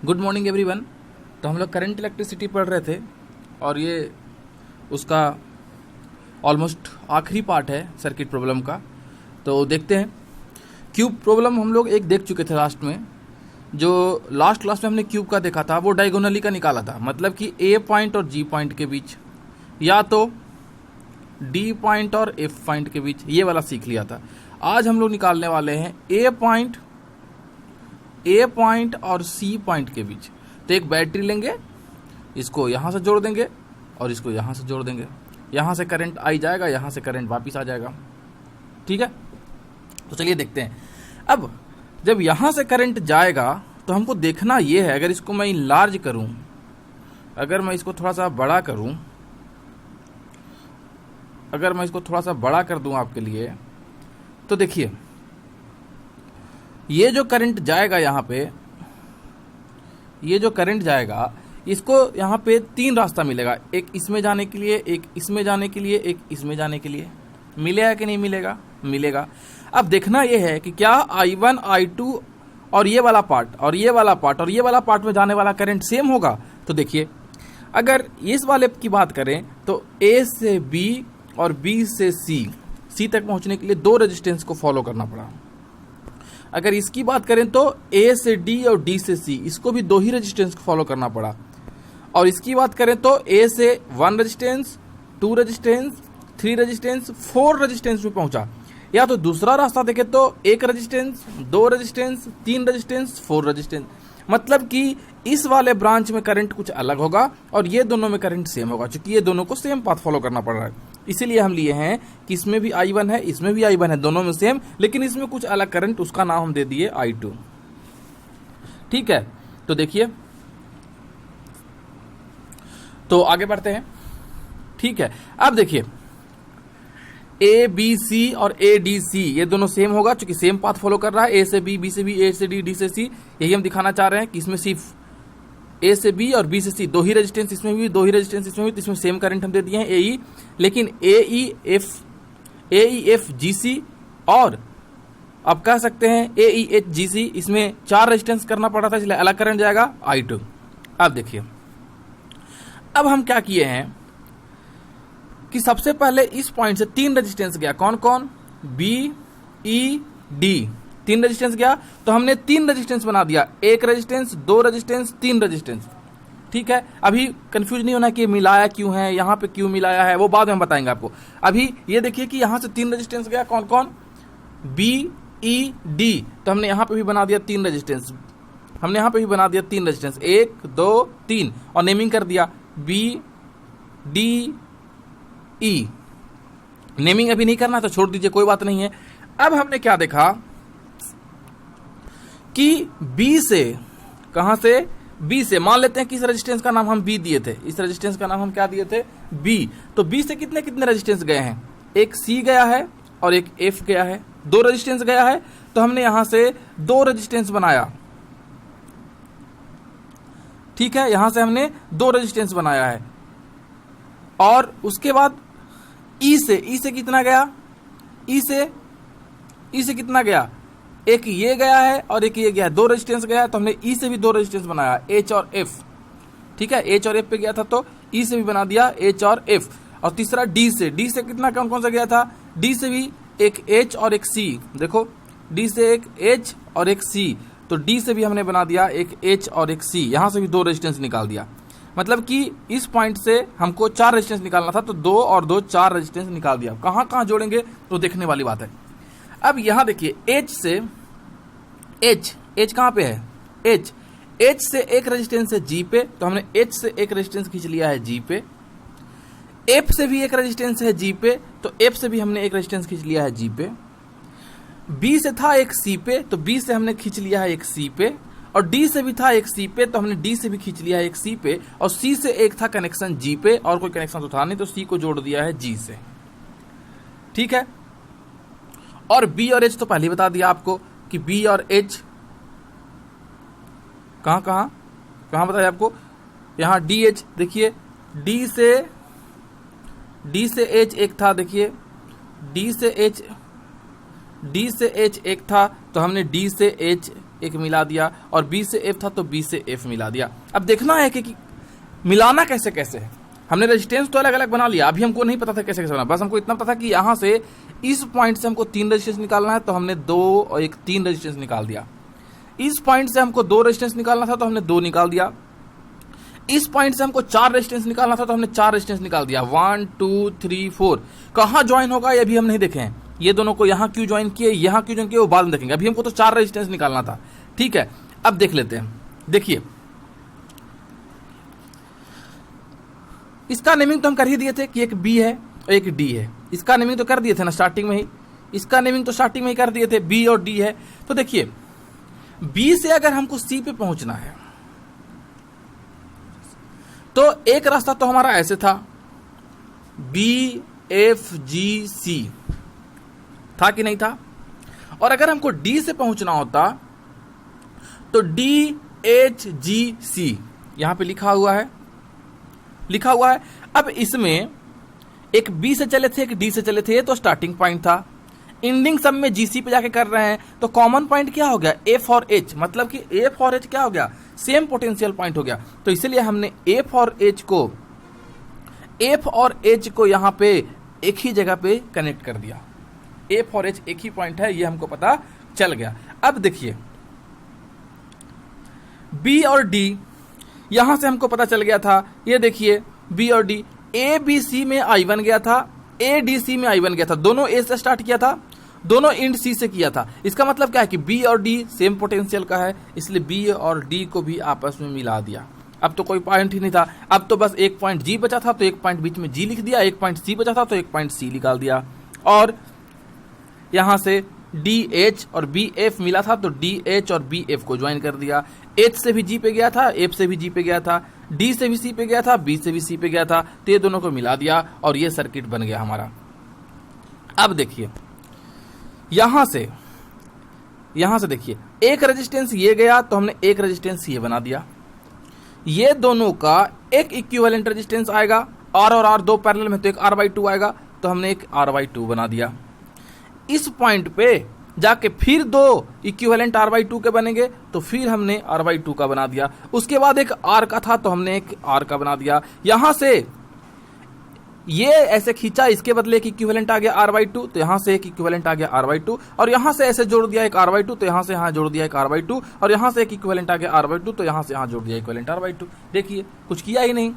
Good morning everyone. तो हम लोग करंट इलेक्ट्रिसिटी पढ़ रहे थे और ये उसका ऑलमोस्ट आखिरी पार्ट है सर्किट प्रॉब्लम का। तो देखते हैं। क्यूब प्रॉब्लम हम लोग एक देख चुके थे लास्ट में। जो लास्ट क्लास में हमने क्यूब का देखा था वो डायगोनली का निकाला था, मतलब कि ए पॉइंट और जी पॉइंट के बीच या तो डी पॉइंट और एफ पॉइंट के बीच, ये वाला सीख लिया था। आज हम लोग निकालने वाले हैं ए पॉइंट और सी पॉइंट के बीच। तो एक बैटरी लेंगे, इसको यहां से जोड़ देंगे और इसको यहां से जोड़ देंगे। यहां से करंट आई जाएगा, यहां से करंट वापस आ जाएगा। ठीक है, तो चलिए देखते हैं। अब जब यहां से करंट जाएगा तो हमको देखना यह है, अगर इसको मैं लार्ज करूं, अगर मैं इसको थोड़ा सा बड़ा करूं, अगर मैं इसको थोड़ा सा बड़ा कर दूं आपके लिए, तो देखिए ये जो करंट जाएगा यहां पे, ये जो करंट जाएगा इसको यहां पे तीन रास्ता मिलेगा। एक इसमें जाने के लिए, एक इसमें जाने के लिए, एक इसमें जाने के लिए। मिलेगा कि नहीं मिलेगा? मिलेगा। अब देखना यह है कि क्या I1 I2 और ये वाला पार्ट और ये वाला पार्ट और ये वाला पार्ट में जाने वाला करंट सेम होगा। तो देखिए, अगर इस वाले की बात करें तो A से B और B से C तक पहुंचने के लिए दो रेजिस्टेंस को फॉलो करना पड़ा। अगर इसकी बात करें तो A से D और D से C, इसको भी दो ही रेजिस्टेंस को फॉलो करना पड़ा। और इसकी बात करें तो A से 1 रेजिस्टेंस, 2 रेजिस्टेंस, 3 रेजिस्टेंस, 4 रेजिस्टेंस में पहुंचा। या तो दूसरा रास्ता देखें तो 1 रेजिस्टेंस, 2 रेजिस्टेंस, 3 रेजिस्टेंस, 4 रेजिस्टेंस। मतलब कि इस वाले ब्रांच में करंट कुछ अलग होगा और ये दोनों में करंट सेम होगा, क्योंकि ये दोनों को सेम पाथ फॉलो करना पड़ रहा है। इसीलिए हम लिए हैं कि इसमें भी I1 है, इसमें भी I1 है, दोनों में सेम, लेकिन इसमें कुछ अलग करंट, उसका नाम हम दे दिए I2। ठीक है, तो देखिए, तो आगे बढ़ते हैं। ठीक है, अब देखिए A B C और A D C ये दोनों सेम होगा, क्योंकि सेम पाथ फॉलो कर रहा है। A से B, B से B, A से D, D से C। यही हम दिखाना चाह रहे हैं कि इसमें सिर्फ A से B और B से C दो ही रेजिस्टेंस, इसमें भी दो ही रेजिस्टेंस, इसमें भी, तो इसमें सेम करंट हम दे दिए हैं AE। लेकिन AEF GC और अब कह सकते हैं AEH GC, इसमें 4 रेजिस्टेंस करना पड़ा था, इसलिए अलग करंट जाएगा I2। अब देखिए, अब हम क्या किए हैं कि सबसे पहले इस पॉइंट से 3 रेजिस्टेंस गया। कौन कौन? B E D, 3 रेजिस्टेंस गया, तो हमने 3 रेजिस्टेंस बना दिया। 1 रेजिस्टेंस, 2 रेजिस्टेंस, 3 रेजिस्टेंस। ठीक है, अभी कंफ्यूज नहीं होना कि मिलाया क्यों है, यहां पे क्यों मिलाया है, वो बाद में बताएंगे आपको। अभी ये देखिए कि यहां से 3 रेजिस्टेंस गया। कौन कौन? B E D, तो हमने यहां पे भी बना दिया 3 रेजिस्टेंस। हमने यहां पे भी बना दिया 3 रेजिस्टेंस, 1 2 3, और नेमिंग कर दिया B D E। नेमिंग अभी नहीं करना तो छोड़ दीजिए, कोई बात नहीं है। अब हमने क्या देखा कि B से, कहां से? B से, मान लेते हैं कि इस रेजिस्टेंस का नाम हम B दिए थे, इस रेजिस्टेंस का नाम हम क्या दिए थे? B। तो B से कितने कितने रेजिस्टेंस गए हैं? एक C गया है और एक F गया है, 2 रेजिस्टेंस गया है। तो हमने यहां से 2 रेजिस्टेंस बनाया। ठीक है, यहां से हमने 2 रेजिस्टेंस बनाया है। और उसके बाद E से कितना गया? E से कितना गया? एक ये गया है और एक ये गया है, 2 रेजिस्टेंस गया है। तो हमने E से भी 2 रेजिस्टेंस बनाया, H और F। ठीक है, H और F पे गया था तो E से भी बना दिया H और F। और तीसरा D से कितना, कौन कौन सा गया था? D से भी एक H और एक C। देखो, D से एक H और एक C, तो D से भी हमने बना दिया एक H और एक C। यहां से भी 2 रेजिस्टेंस निकाल दिया। मतलब कि इस पॉइंट से हमको 4 रेजिस्टेंस निकालना था, तो 2 और 2 4 रेजिस्टेंस निकाल दिया। कहां कहां जोड़ेंगे तो देखने वाली बात है। अब यहां देखिए, H से H कहां पे है? H से एक रेजिस्टेंस है G पे, तो हमने H से एक रेजिस्टेंस खींच लिया है G पे। F से भी एक रेजिस्टेंस है G पे, तो F से भी हमने एक रेजिस्टेंस खींच लिया है G पे। B से था एक C पे, तो B से हमने खींच लिया है एक C पे। और D से भी था एक C पे, तो हमने D से भी खींच लिया है एक C पे। और C से एक था कनेक्शन G पे, और कोई कनेक्शन तो था नहीं, तो C को जोड़ दिया है G से। ठीक है, और B और H तो पहले ही बता दिया आपको कि B और H कहां कहां कहां बताया आपको। यहां DH देखिए, D से H एक था, देखिए D से H एक था, तो हमने D से H एक मिला दिया, और बी से एफ था तो बी से एफ मिला दिया। अब देखना है कि मिलाना कैसे कैसे है। हमने रेजिस्टेंस तो अलग अलग बना लिया, अभी हमको नहीं पता था कैसे कैसे बना, बस हमको इतना पता था कि यहाँ से इस पॉइंट से हमको 3 रेजिस्टेंस निकालना है, तो हमने 2 और 1 3 रेजिस्टेंस निकाल दिया। इस पॉइंट से हमको 2 रेजिस्टेंस निकालना था तो हमने 2 निकाल दिया। इस पॉइंट से हमको 4 रेजिस्टेंस निकालना था तो हमने 4 रेजिस्टेंस निकाल दिया। 1 2 3 4 कहाँ ज्वाइन होगा ये भी हम नहीं देखे हैं। ये दोनों को यहाँ क्यों ज्वाइन किए, यहाँ क्यों ज्वाइन किए, वो बाद में देखेंगे। अभी हमको तो 4 रेजिस्टेंस निकालना था, ठीक है। अब देख लेते हैं। देखिए इसका नेमिंग तो हम कर ही दिए थे कि एक बी है और एक डी है। इसका नेमिंग तो कर दिए थे ना स्टार्टिंग में ही, इसका नेमिंग तो स्टार्टिंग में ही कर दिए थे, बी और डी है। तो देखिए बी से अगर हमको सी पे पहुंचना है तो एक रास्ता तो हमारा ऐसे था, बी एफ जी सी था कि नहीं था। और अगर हमको डी से पहुंचना होता तो डी एच जी सी यहां पे लिखा हुआ है। अब इसमें एक बी से चले थे, एक डी से चले थे, ये तो स्टार्टिंग पॉइंट था। एंडिंग सब में जीसी पे जाके कर रहे हैं तो कॉमन पॉइंट क्या हो गया, एफ और एच, मतलब कि एफ और एच क्या हो गया, सेम पोटेंशियल पॉइंट हो गया। तो इसलिए हमने एफ और एच को यहां पे एक ही जगह पे कनेक्ट कर दिया। एफ और एच एक ही पॉइंट है, ये हमको पता चल गया। अब देखिए बी और डी यहां से हमको पता चल गया था। ये देखिए बी और डी, ए बी सी में I1 गया था, ए डी सी में I1 गया था, दोनों ए से स्टार्ट किया था, दोनों इंड सी से किया था। इसका मतलब क्या है कि बी और डी सेम पोटेंशियल का है, इसलिए बी और डी को भी आपस में मिला दिया। अब तो कोई पॉइंट ही नहीं था, अब तो बस एक पॉइंट जी बचा था तो एक पॉइंट बीच में जी लिख दिया, एक पॉइंट सी बचा था तो एक पॉइंट सी निकाल दिया। और यहां से डी एच और बी एफ मिला था तो डी एच और बी एफ को ज्वाइन कर दिया। एच से भी जी पे गया था, एफ से भी जी पे गया था, डी से भी सी पे गया था, बी से भी सी पे गया था, तो ये दोनों को मिला दिया और ये सर्किट बन गया हमारा। अब देखिए यहां से देखिए एक रेजिस्टेंस ये गया तो हमने एक रेजिस्टेंस ये बना दिया। ये दोनों का एक इक्विवेलेंट रेजिस्टेंस आएगा, आर और आर दो पैरेलल में तो एक R/2 आएगा, तो हमने एक R/2 बना दिया। इस पॉइंट पे जाके फिर 2 इक्विवेलेंट R/2 के बनेंगे तो फिर हमने R/2 का बना दिया। उसके बाद एक R का था तो हमने एक R का बना दिया। यहां से ये ऐसे खींचा, इसके बदले एक इक्विवेलेंट आ गया R/2 तो यहां से एक इक्विवेलेंट आ गया R/2, और यहां से ऐसे जोड़ दिया एक R/2 तो यहां से यहां जोड़ दिया एक R/2, और यहां से एक इक्विवेलेंट आ गया R/2 तो यहां से यहां जोड़ दिया इक्विवेलेंट R/2। देखिए कुछ किया ही नहीं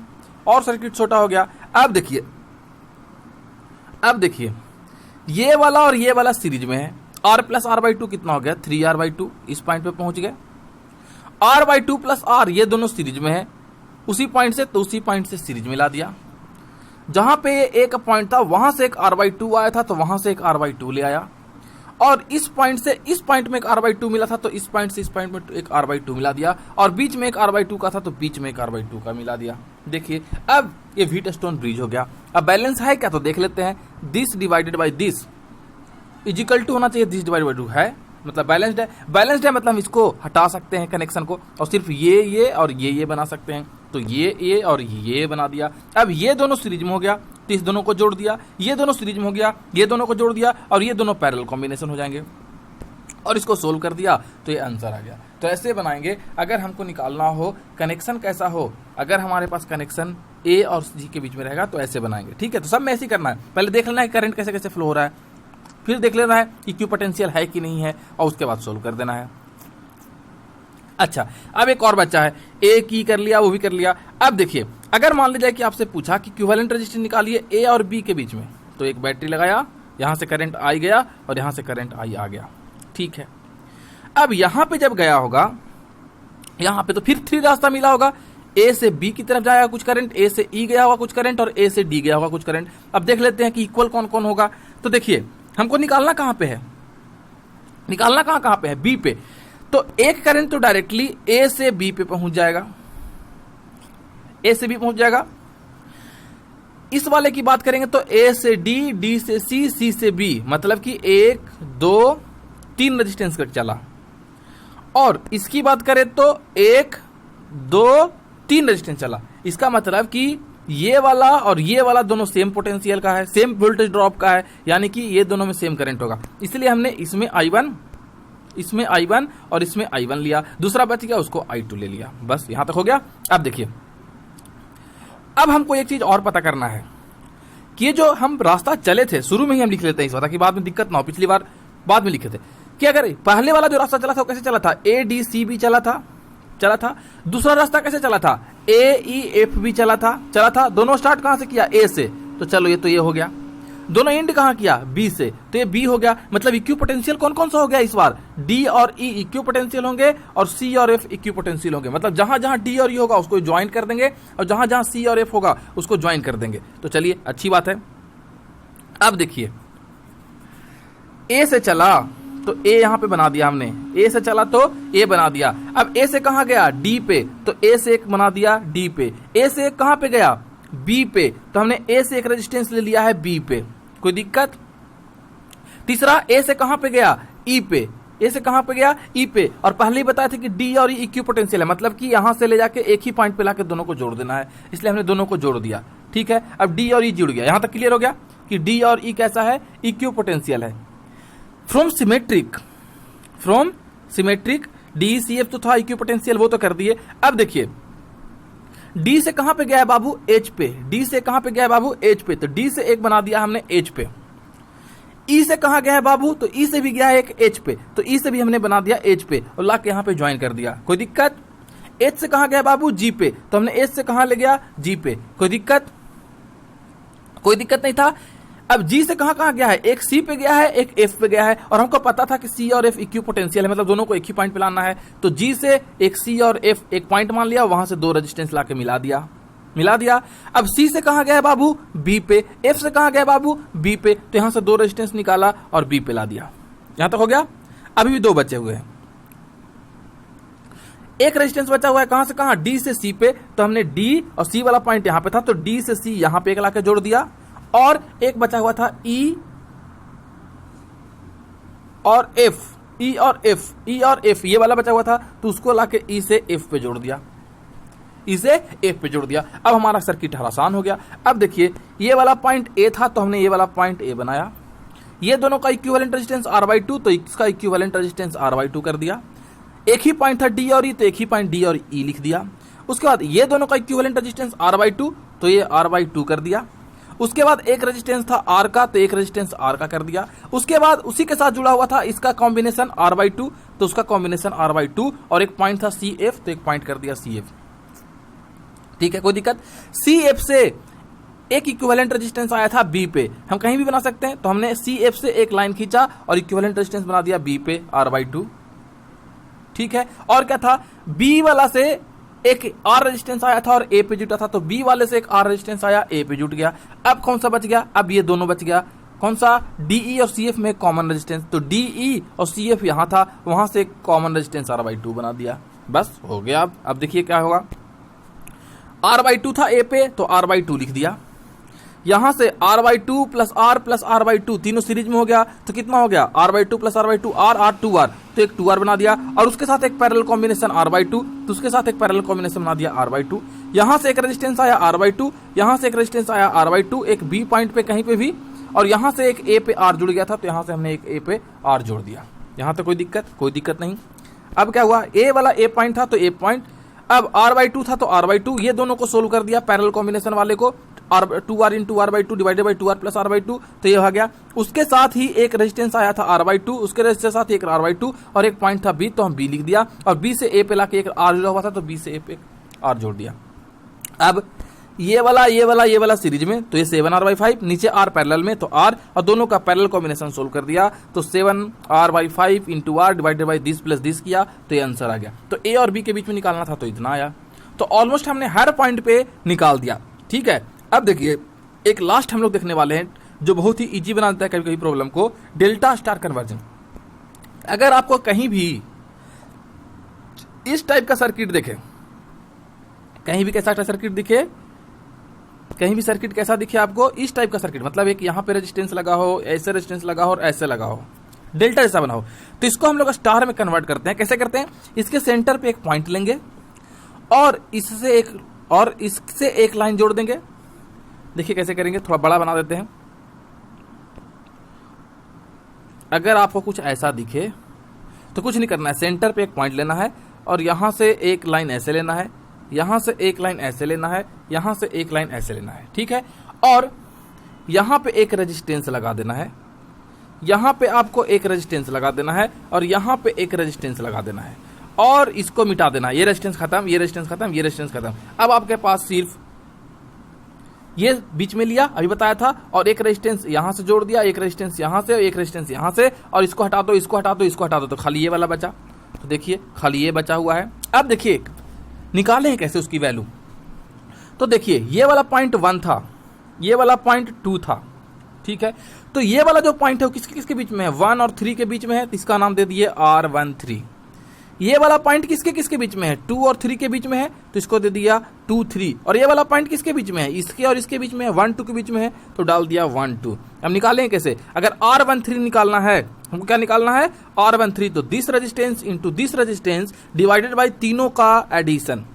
और सर्किट छोटा हो गया। अब देखिए ये वाला और ये वाला सीरीज में है, R प्लस R/2 कितना हो गया 3R/2, इस पॉइंट पे पहुंच गए। R/2 प्लस R ये दोनों सीरीज में है, उसी पॉइंट से तो उसी पॉइंट से सीरीज मिला दिया। जहां पे एक पॉइंट था वहां से एक R/2 आया था तो वहां से एक R/2 ले आया, और इस पॉइंट से इस पॉइंट में एक R/2 मिला था तो इस पॉइंट से इस पॉइंट में एक R/2 मिला दिया, और बीच में एक R/2 का था तो बीच में एक R/2 का मिला दिया। देखिए अब ये व्हीटस्टोन ब्रिज हो गया। अब बैलेंस है क्या तो देख लेते हैं। This divided by this is equal to होना चाहिए दिस डिवाइडेड बाई 2 है, मतलब बैलेंस्ड है। बैलेंस्ड है मतलब हम इसको हटा सकते हैं कनेक्शन को और सिर्फ ये और ये बना सकते हैं, तो ये और ये बना दिया। अब ये दोनों सीरीज में हो गया तो इस दोनों को जोड़ दिया, ये दोनों सीरीज में हो गया, ये दोनों को जोड़ दिया, और ये दोनों पैरेलल कॉम्बिनेशन हो जाएंगे, और इसको सोल्व कर दिया तो ये आंसर आ गया। तो ऐसे बनाएंगे अगर हमको निकालना हो कनेक्शन कैसा हो। अगर हमारे पास कनेक्शन ए और जी के बीच में रहेगा तो ऐसे बनाएंगे, ठीक है। तो सब में ऐसे ही करना है, पहले देख लेना है करंट कैसे कैसे फ्लो हो रहा है, फिर देख लेना है कि क्यू पोटेंशियल है कि नहीं है, और उसके बाद सोल्व कर देना है। अच्छा अब एक और बच्चा है, ए की कर लिया, वो भी कर लिया। अब देखिए अगर मान लीजिए कि आपसे पूछा कि इक्विवेलेंट रेजिस्टेंस निकालिए ए और बी के बीच में, तो एक बैटरी लगाया, यहां से करंट आई गया और यहां से करंट आई आ गया, ठीक है। अब यहां पे जब गया होगा, यहां पे तो फिर 3 रास्ता मिला होगा, ए से बी की तरफ जाएगा कुछ करंट, ए से ई गया होगा कुछ करंट, और ए से डी गया होगा कुछ करंट। अब देख लेते हैं कि इक्वल कौन कौन होगा। तो देखिए हमको निकालना कहां पे है, निकालना कहां पे है, बी पे। तो एक करंट तो डायरेक्टली ए से बी पे पहुंच जाएगा, ए से बी पहुंच जाएगा। इस वाले की बात करेंगे तो ए से डी, डी से सी, सी से बी, मतलब कि 1 2 3 रेजिस्टेंस का चला। और इसकी बात करें तो 1 2 3 रेजिस्टेंस चला। इसका मतलब कि ये वाला और ये वाला दोनों सेम पोटेंशियल का है, सेम वोल्टेज ड्रॉप का है, यानी कि ये दोनों में सेम करंट होगा। इसलिए हमने इसमें I1 इसमें I1 और इसमें I1 लिया, दूसरा बच गया उसको I2 ले लिया। बस यहां तक हो गया। अब देखिए, अब हमको एक चीज और पता करना है कि ये जो हम रास्ता चले थे, शुरू में ही हम लिख लेते हैं इस बात ताकि बाद में दिक्कत ना हो। पिछली बार बाद में लिखे थे कि अगर पहले वाला जो रास्ता चला था वो कैसे चला था, ADCB चला था। दूसरा रास्ता कैसे चला था, AEFB चला था। दोनों स्टार्ट कहां से किया, A से, तो चलो ये तो ये हो गया। दोनों एंड कहां किया, B से, तो ये B हो गया। मतलब इक्यू पोटेंशियल कौन कौन सा हो गया इस बार, D और E इक्यू पोटेंशियल होंगे और C और F इक्यू पोटेंशियल होंगे। मतलब जहां जहां D और E होगा उसको ज्वाइन कर देंगे और जहां जहां C और F होगा उसको ज्वाइन कर देंगे। तो चलिए अच्छी बात है। अब देखिए, A से चला तो A यहां पे बना दिया हमने, A से चला तो A बना दिया। अब A से कहां गया, D पे, तो A से एक बना दिया D पे। A से एक कहां पे गया, B पे, तो हमने A से एक रेजिस्टेंस ले लिया है B पे, कोई दिक्कत। तीसरा A से कहां पे गया, E पे, A से कहां पे गया, E पे, और पहले ही बताया था कि D और E इक्यू पोटेंशियल है, मतलब कि यहां से ले जाके एक ही पॉइंट पे लाके दोनों को जोड़ देना है, इसलिए हमने दोनों को जोड़ दिया। ठीक है, अब D और E जुड़ गया। यहां तक क्लियर हो गया कि D और E कैसा है, इक्यू पोटेंशियल है। फ्रॉम सिमेट्रिक DCF तो था इक्यू पोटेंशियल, वो तो कर दिए। अब देखिए, D से कहां पे गया है बाबू, H पे। D से कहां पे गया है बाबू, H पे, तो D से एक बना दिया हमने H पे। E से कहां गया है बाबू, तो E से भी गया है एक H पे, तो E से भी हमने बना दिया H पे और ला के यहां पे ज्वाइन कर दिया, कोई दिक्कत। H से कहां गया बाबू, G पे, तो हमने H से कहां ले गया, G पे, कोई दिक्कत नहीं था। अब G से कहां कहां गया है, एक C पे गया है, एक F पे गया है, और हमको पता था कि C और F इक्यू पोटेंशियल है, मतलब दोनों को एक ही पॉइंट पे लाना है। तो G से एक C और F एक पॉइंट मान लिया, वहां से दो रेजिस्टेंस लाके मिला दिया। अब C से कहां गया है बाबू, B पे, F से कहां गया बाबू, B पे, तो यहां से दो रेजिस्टेंस निकाला और B पे ला दिया। यहां तक हो गया। अभी भी दो बचे हुए हैं, एक रेजिस्टेंस बचा हुआ है कहां से कहां, D से C पे, तो हमने D और C वाला पॉइंट यहां पे था, तो D से C यहां पे एक लाके जोड़ दिया, और एक बचा हुआ था E और F, ये वाला बचा हुआ था, तो उसको लाके E से F पे जोड़ दिया, अब हमारा सर्किट आसान हो गया। अब देखिए, ये वाला पॉइंट A था, तो हमने ये वाला पॉइंट A बनाया। ये दोनों का इक्विवेलेंट रेजिस्टेंस R/2, तो इसका इक्विवेलेंट रेजिस्टेंस R/2 कर दिया। एक ही पॉइंट था D और E, तो एक ही पॉइंट D और E लिख दिया। उसके बाद ये दोनों का इक्विवेलेंट रेजिस्टेंस R/2, तो ये R/2 कर दिया। उसके बाद एक रेजिस्टेंस था R का, तो एक रेजिस्टेंस R का कर दिया। उसके बाद उसी के साथ जुड़ा हुआ था इसका कॉम्बिनेशन R/2, तो उसका कॉम्बिनेशन R/2, और एक पॉइंट था CF, तो एक पॉइंट कर दिया CF। ठीक है, कोई दिक्कत। CF से एक इक्विवेलेंट रेजिस्टेंस आया था B पे, हम कहीं भी बना सकते हैं, तो हमने CF से एक लाइन खींचा और इक्विवेलेंट रेजिस्टेंस बना दिया B पे R/2। ठीक है, और क्या था, B वाला से एक R रेजिस्टेंस आया था और A पे जुटा था, तो B वाले से एक R रेजिस्टेंस आया, A पे जुट गया। अब कौन सा बच गया, अब ये दोनों बच गया, कौन सा, DE और CF में कॉमन रेजिस्टेंस, तो DE और CF यहां था, वहां से एक कॉमन रेजिस्टेंस R/2 बना दिया। बस हो गया। अब देखिए क्या होगा, R/2 था A पे, तो R/2 लिख दिया। यहां से R/2 प्लस R/2 तीनों सीरीज में हो गया, तो कितना हो गया, R/2 plus R/2 R 2R, तो एक 2R बना दिया, और उसके साथ एक पैरेलल कॉम्बिनेशन R/2, तो उसके साथ एक पैरेलल कॉम्बिनेशन बना दिया R/2। यहां से एक रेजिस्टेंस आया R/2, यहां से एक रेजिस्टेंस आया R/2 एक B पॉइंट पे कहीं पे भी, और यहां से एक A पे R जुड़ गया था, तो यहां से हमने एक A पे R जोड़ दिया। यहां तक कोई दिक्कत नहीं। अब क्या हुआ, A वाला A पॉइंट था, तो A पॉइंट, अब R/2 था, तो R/2, ये दोनों को सोल्व कर दिया पैरेलल कॉम्बिनेशन वाले को, 2R into R/2 divided by 2R plus R/2, तो ये हो गया। उसके साथ ही एक रेजिस्टेंस आया था R/2, उसके रेजिस्टेंस साथ ही एक R/2, और एक पॉइंट था B, तो हम B लिख दिया, और B से A पे लाके एक R जुड़ा हुआ था, तो B से A पे R जोड़ दिया। अब ये वाला सीरीज में, तो ये 7R/5, नीचे R पैरेलल में, तो R, और दोनों का पैरेलल कॉम्बिनेशन सोल्व कर दिया, तो 7R/5 into R divided by this plus this किया, तो ये आंसर आ गया। तो A और B के बीच में निकालना था, तो इतना आया। तो ऑलमोस्ट हमने हर पॉइंट पे निकाल दिया। ठीक है, अब देखिए एक लास्ट हम लोग देखने वाले हैं जो बहुत ही इजी बना देता है कभी कभी प्रॉब्लम को, डेल्टा स्टार कन्वर्जन। अगर आपको कहीं भी इस टाइप का सर्किट दिखे, कहीं भी कैसा सर्किट दिखे, कहीं भी सर्किट कैसा दिखे आपको, इस टाइप का सर्किट, मतलब एक यहां पे रेजिस्टेंस लगा हो, ऐसे रेजिस्टेंस लगा हो और ऐसे लगा हो, डेल्टा जैसा बना हो, तो इसको हम लोग स्टार में कन्वर्ट करते हैं। कैसे करते हैं, इसके सेंटर पे एक पॉइंट लेंगे और इससे एक लाइन जोड़ देंगे। देखिए कैसे करेंगे, थोड़ा बड़ा बना देते हैं। अगर आपको कुछ ऐसा दिखे तो कुछ नहीं करना है, सेंटर पे एक पॉइंट लेना है और यहां से एक लाइन ऐसे लेना है, यहां से एक लाइन ऐसे लेना है, यहां से एक लाइन ऐसे लेना है, ठीक है। और यहां पे एक रेजिस्टेंस लगा देना है, यहां पे आपको एक रेजिस्टेंस लगा देना है और यहां पे एक रेजिस्टेंस लगा देना है और इसको मिटा देना है। ये रेजिस्टेंस खत्म, ये रेजिस्टेंस खत्म, ये रेजिस्टेंस खत्म। अब आपके पास सिर्फ ये बीच में लिया, अभी बताया था, और एक रेजिस्टेंस यहां से जोड़ दिया, एक रेजिस्टेंस यहां से, एक रेजिस्टेंस यहां से, और इसको हटा दो, इसको हटा दो, इसको हटा दो, तो खाली ये वाला बचा। तो देखिए खाली ये बचा हुआ है। अब देखिए निकालें कैसे उसकी वैल्यू। तो देखिए ये वाला पॉइंट 1 था, ये वाला पॉइंट 2 था, ठीक है। तो ये वाला जो पॉइंट है वो किसके किसके बीच में है, 1 और 3 के बीच में है, तो इसका नाम दे दिए R13। ये वाला पॉइंट किसके किसके बीच में है, 2 और 3 के बीच में है, तो इसको दे दिया 2, 3। और ये वाला पॉइंट किसके बीच में है, इसके और इसके बीच में है, 1, 2 के बीच में है, तो डाल दिया 1, 2। अब निकालें कैसे, अगर R13 निकालना है, हमको क्या निकालना है, R13, तो this resistance into this resistance divided by तीनों का addition,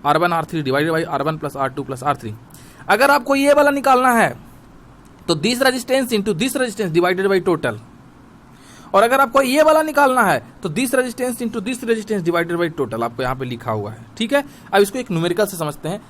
R1 R3 divided by R1 plus R2 plus R3। अगर आपको ये वाला निकालना है तो this resistance into this resistance divided by total, और अगर आपको ये वाला निकालना है तो this resistance into this resistance divided by total, आपको यहाँ पे लिखा हुआ है, ठीक है। अब इसको एक न्यूमेरिकल से समझते हैं।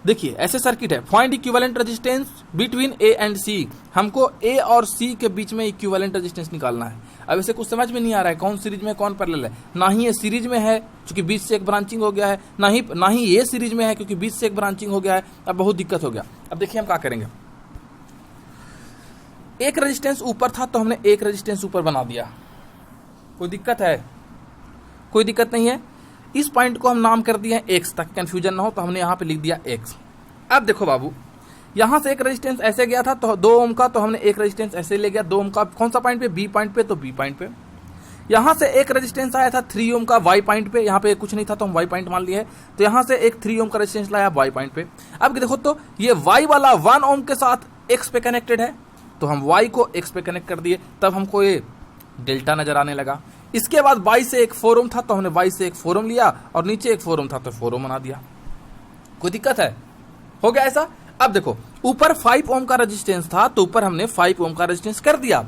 देखिए ऐसे सर्किट है, find equivalent resistance between A and C. हमको ए और सी के बीच में इक्विवेलेंट रेजिस्टेंस निकालना है। अब इसे कुछ समझ में नहीं आ रहा है कौन सीरीज में कौन पैरेलल है, ना ही ये सीरीज में है क्योंकि बीच से एक ब्रांचिंग हो गया है, ना ही ये सीरीज में है क्योंकि बीच से एक ब्रांचिंग हो गया है। अब बहुत दिक्कत हो गया। अब देखिए हम क्या करेंगे, एक रेजिस्टेंस ऊपर था तो हमने एक रेजिस्टेंस ऊपर बना दिया, कोई दिक्कत है, कोई दिक्कत नहीं है। इस पॉइंट को हम नाम कर दिया एक्स ताकि कंफ्यूजन ना हो, तो हमने यहां पे लिख दिया एक्स। अब देखो बाबू, यहां से एक रेजिस्टेंस ऐसे गया था तो 2 ओम का, तो हमने एक रेजिस्टेंस ऐसे ले गया 2 ओम का, कौन सा पॉइंट पे, बी पॉइंट पे, तो बी पॉइंट पे। यहां से एक रेजिस्टेंस आया था 3 ओम का वाई पॉइंट पे, यहां पे कुछ नहीं था तो हम वाई पॉइंट मान लिए, तो यहां से एक 3 ओम का रेजिस्टेंस लाया वाई पॉइंट पे। अब देखो तो ये वाई वाला 1 ओम के साथ एक्स पे कनेक्टेड है, तो हम y को x पे कनेक्ट कर दिए, तब हमको ये डेल्टा नजर आने लगा। इसके बाद y से एक 4 ओम था तो हमने y से एक 4 ओम लिया और नीचे एक 4 ओम था तो 4 ओम बना दिया। कोई दिक्कत है, हो गया ऐसा। अब देखो ऊपर 5 ओम का रेजिस्टेंस था तो ऊपर हमने 5 ओम का रेजिस्टेंस कर दिया।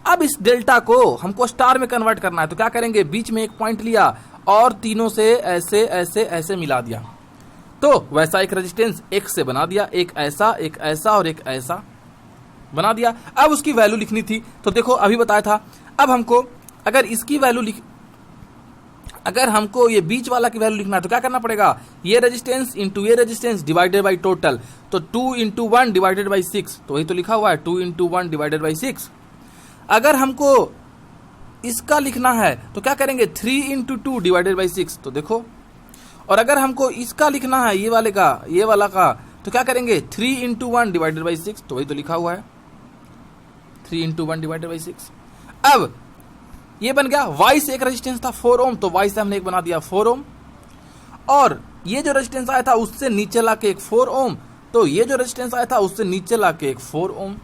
अब इस डेल्टा को हमको स्टार में कन्वर्ट करना है, तो क्या करेंगे, बीच में एक पॉइंट लिया और तीनों से ऐसे ऐसे ऐसे मिला दिया, तो वैसा एक रेजिस्टेंस x से बना दिया, एक ऐसा और एक ऐसा बना दिया। अब उसकी वैल्यू लिखनी थी, तो देखो अभी बताया था। अब हमको अगर इसकी वैल्यू अगर हमको ये बीच वाला की वैल्यू लिखना है तो क्या करना पड़ेगा, ये रेजिस्टेंस इंटू ये रेजिस्टेंस डिवाइडेड बाई टोटल, तो 2 इंटू 1 डिवाइडेड बाई 6, तो वही तो लिखा हुआ है 2 इंटू 1 डिवाइडेड बाई 6। अगर हमको इसका लिखना है तो क्या करेंगे, 3 इंटू 2 डिवाइडेड बाई 6, तो देखो। और अगर हमको इसका लिखना है ये वाले का, ये वाला का, तो क्या करेंगे, 3 इंटू 1 डिवाइडेड बाई 6, तो वही तो लिखा हुआ है 3 इंटू 1 डिवाइडेड बाई 6। अब ये बन गया, y से एक रेजिस्टेंस था 4 ओम, तो y से हमने एक बना दिया 4 ओम, और ये जो रेजिस्टेंस आया था उससे नीचे लाके एक 4 ओम, तो ये जो रेजिस्टेंस आया था उससे नीचे लाके एक 4 ओम।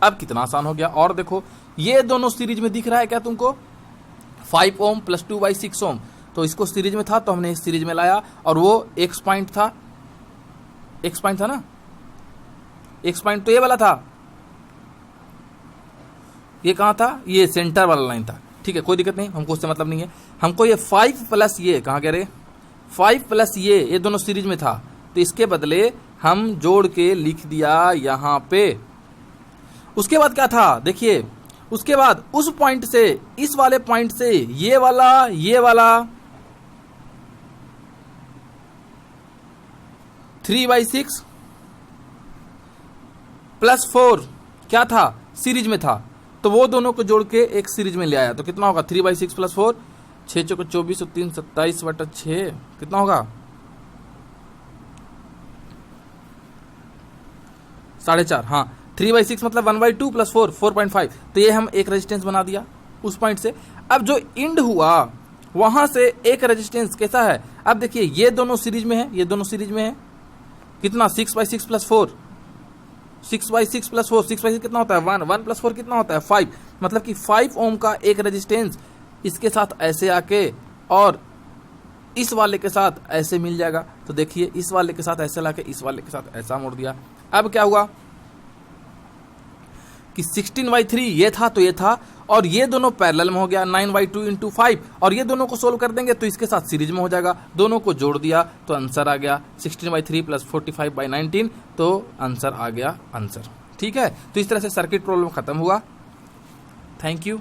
अब कितना आसान हो गया। और देखो ये दोनों सीरीज में दिख रहा है क्या तुमको, 5 ओम प्लस 2/6 ओम, तो इसको सीरीज में था तो हमने इस सीरीज में लाया, और वो एक्स पॉइंट था, एक्स पॉइंट था ना, एक्स पॉइंट तो ये वाला था, ये कहां था, ये सेंटर वाला लाइन था, ठीक है, कोई दिक्कत नहीं, हमको उससे मतलब नहीं है। हमको ये 5 प्लस ये कहां कह रहे, 5 प्लस ये दोनों सीरीज में था, तो इसके बदले हम जोड़ के लिख दिया यहां पे। उसके बाद क्या था, देखिए उसके बाद उस पॉइंट से, इस वाले पॉइंट से ये वाला 3/6 प्लस 4 क्या था, सीरीज में था, तो वो दोनों को जोड़ के एक सीरीज में ले आया, तो कितना होगा 3/6 प्लस 4, 6 चौके 24 और 3 27/6, कितना होगा 4.5। हाँ 3/6 मतलब 1/2 प्लस 4 4.5, तो ये हम एक रेजिस्टेंस बना दिया उस पॉइंट से। अब जो इंड हुआ वहां से एक रेजिस्टेंस कैसा है, अब देखिए ये दोनों सीरीज में है, ये दोनों सीरीज में है, कितना 6/6 प्लस 4, 6/6 प्लस 4, 6/6 कितना होता है 1, 1 प्लस 4 कितना होता है 5, मतलब कि 5 ओम का एक रेजिस्टेंस इसके साथ ऐसे आके और इस वाले के साथ ऐसे मिल जाएगा। तो देखिए इस वाले के साथ ऐसे लाके इस वाले के साथ ऐसा मोड़ दिया। अब क्या हुआ कि 16/3 ये था तो ये था, और ये दोनों पैरेलल में हो गया 9/2 × 5, और ये दोनों को सोल्व कर देंगे तो इसके साथ सीरीज में हो जाएगा, दोनों को जोड़ दिया तो आंसर आ गया 16/3 + 45/19, तो आंसर आ गया आंसर। ठीक है, तो इस तरह से सर्किट प्रॉब्लम खत्म हुआ। Thank you.